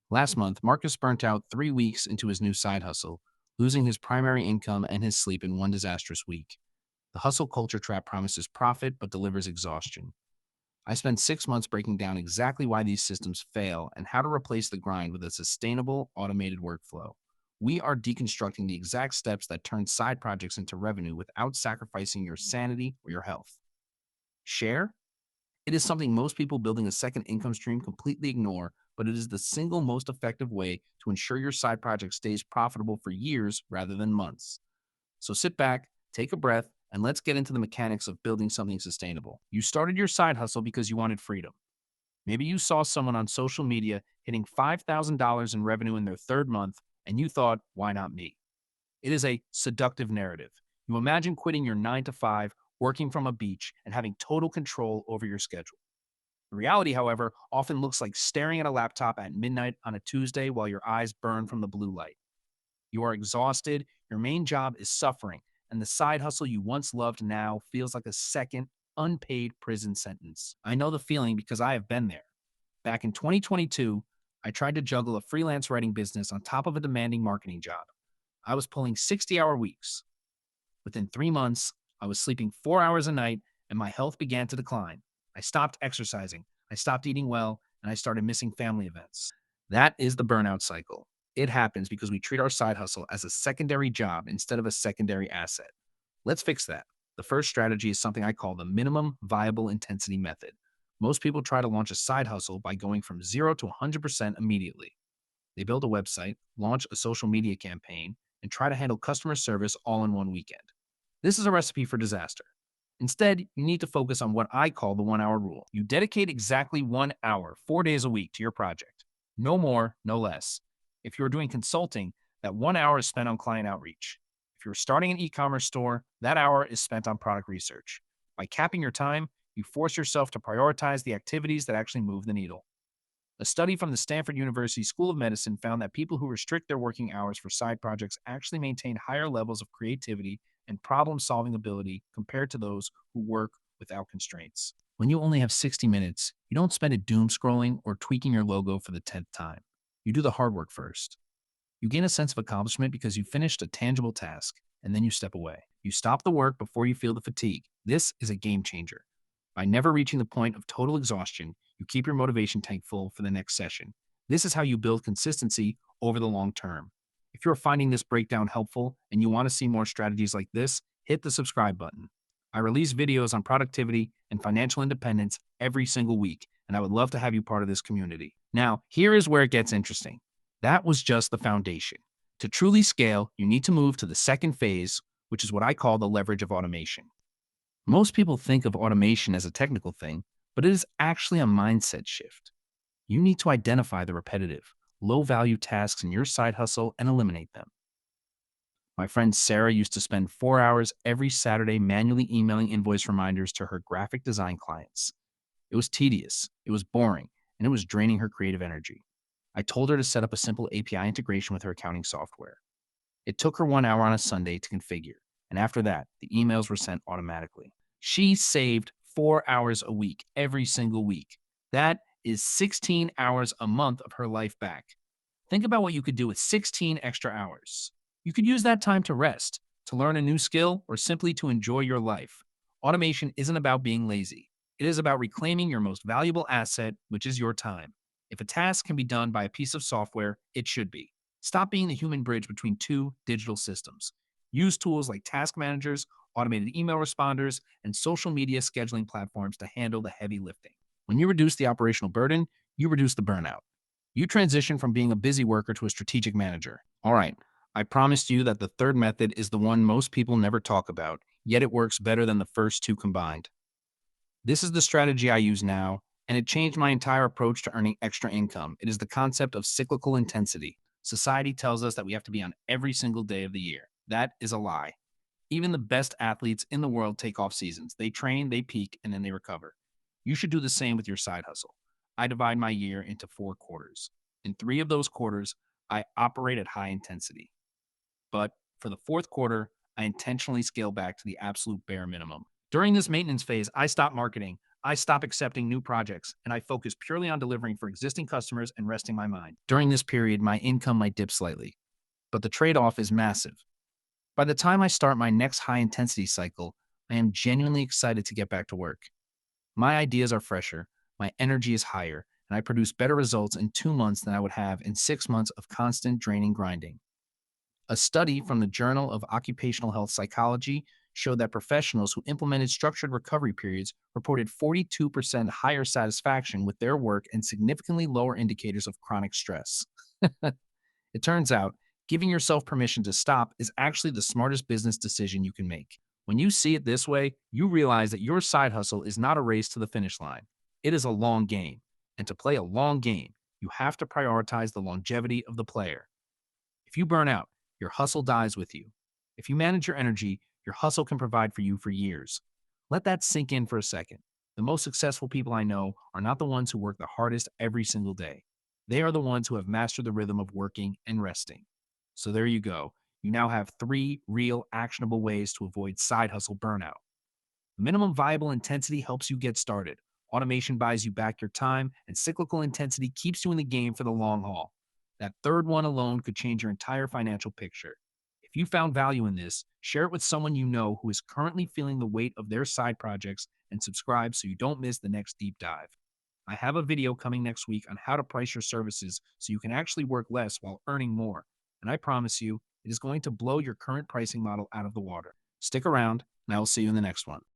Last month, Marcus burnt out 3 weeks into his new side hustle, losing his primary income and his sleep in one disastrous week. The hustle culture trap promises profit but delivers exhaustion. I spent 6 months breaking down exactly why these systems fail and how to replace the grind with a sustainable, automated workflow. We are deconstructing the exact steps that turn side projects into revenue without sacrificing your sanity or your health. Share? It is something most people building a second income stream completely ignore, but it is the single most effective way to ensure your side project stays profitable for years rather than months. So sit back, take a breath, and let's get into the mechanics of building something sustainable. You started your side hustle because you wanted freedom. Maybe you saw someone on social media hitting $5,000 in revenue in their third month, and you thought, why not me? It is a seductive narrative. You imagine quitting your 9 to 5, working from a beach, and having total control over your schedule. The reality, however, often looks like staring at a laptop at midnight on a Tuesday while your eyes burn from the blue light. You are exhausted, your main job is suffering, and the side hustle you once loved now feels like a second, unpaid prison sentence. I know the feeling because I have been there. Back in 2022, I tried to juggle a freelance writing business on top of a demanding marketing job. I was pulling 60-hour weeks. Within 3 months, I was sleeping 4 hours a night and my health began to decline. I stopped exercising, I stopped eating well, and I started missing family events. That is the burnout cycle. It happens because we treat our side hustle as a secondary job instead of a secondary asset. Let's fix that. The first strategy is something I call the minimum viable intensity method. Most people try to launch a side hustle by going from 0 to 100% immediately. They build a website, launch a social media campaign, and try to handle customer service all in one weekend. This is a recipe for disaster. Instead, you need to focus on what I call the 1 hour rule. You dedicate exactly 1 hour, 4 days a week to your project. No more, no less. If you're doing consulting, that 1 hour is spent on client outreach. If you're starting an e commerce store, that hour is spent on product research. By capping your time, you force yourself to prioritize the activities that actually move the needle. A study from the Stanford University School of Medicine found that people who restrict their working hours for side projects actually maintain higher levels of creativity and problem solving ability compared to those who work without constraints. When you only have 60 minutes, you don't spend it doom scrolling or tweaking your logo for the 10th time. You do the hard work first. You gain a sense of accomplishment because you finished a tangible task, and then you step away. You stop the work before you feel the fatigue. This is a game changer. By never reaching the point of total exhaustion, you keep your motivation tank full for the next session. This is how you build consistency over the long term. If you're finding this breakdown helpful and you want to see more strategies like this, hit the subscribe button. I release videos on productivity and financial independence every single week, and I would love to have you part of this community. Now, here is where it gets interesting. That was just the foundation. To truly scale, you need to move to the second phase, which is what I call the leverage of automation. Most people think of automation as a technical thing, but it is actually a mindset shift. You need to identify the repetitive, low value tasks in your side hustle and eliminate them. My friend Sarah used to spend 4 hours every Saturday manually emailing invoice reminders to her graphic design clients. It was tedious, it was boring, and it was draining her creative energy. I told her to set up a simple API integration with her accounting software. It took her 1 hour on a Sunday to configure, and after that, the emails were sent automatically. She saved 4 hours a week every single week. That is 16 hours a month of her life back. Think about what you could do with 16 extra hours. You could use that time to rest, to learn a new skill, or simply to enjoy your life. Automation isn't about being lazy. It is about reclaiming your most valuable asset, which is your time. If a task can be done by a piece of software, it should be. Stop being the human bridge between two digital systems. Use tools like task managers, automated email responders, and social media scheduling platforms to handle the heavy lifting. When you reduce the operational burden, you reduce the burnout. You transition from being a busy worker to a strategic manager. All right, I promised you that the third method is the one most people never talk about, yet it works better than the first two combined. This is the strategy I use now, and it changed my entire approach to earning extra income. It is the concept of cyclical intensity. Society tells us that we have to be on every single day of the year. That is a lie. Even the best athletes in the world take off seasons. They train, they peak, and then they recover. You should do the same with your side hustle. I divide my year into 4 quarters. In 3 of those quarters, I operate at high intensity. But for the fourth quarter, I intentionally scale back to the absolute bare minimum. During this maintenance phase, I stop marketing. I stop accepting new projects and I focus purely on delivering for existing customers and resting my mind. During this period, my income might dip slightly, but the trade off is massive. By the time I start my next high intensity cycle, I am genuinely excited to get back to work. My ideas are fresher, my energy is higher, and I produce better results in 2 months than I would have in 6 months of constant draining grinding. A study from the Journal of Occupational Health Psychology showed that professionals who implemented structured recovery periods reported 42% higher satisfaction with their work and significantly lower indicators of chronic stress. It turns out, giving yourself permission to stop is actually the smartest business decision you can make. When you see it this way, you realize that your side hustle is not a race to the finish line. It is a long game. And to play a long game, you have to prioritize the longevity of the player. If you burn out, your hustle dies with you. If you manage your energy, your hustle can provide for you for years. Let that sink in for a second. The most successful people I know are not the ones who work the hardest every single day. They are the ones who have mastered the rhythm of working and resting. So there you go. You now have 3 real actionable ways to avoid side hustle burnout. Minimum viable intensity helps you get started. Automation buys you back your time, and cyclical intensity keeps you in the game for the long haul. That third one alone could change your entire financial picture. If you found value in this, share it with someone you know who is currently feeling the weight of their side projects and subscribe so you don't miss the next deep dive. I have a video coming next week on how to price your services so you can actually work less while earning more. And I promise you, it is going to blow your current pricing model out of the water. Stick around, and I will see you in the next one.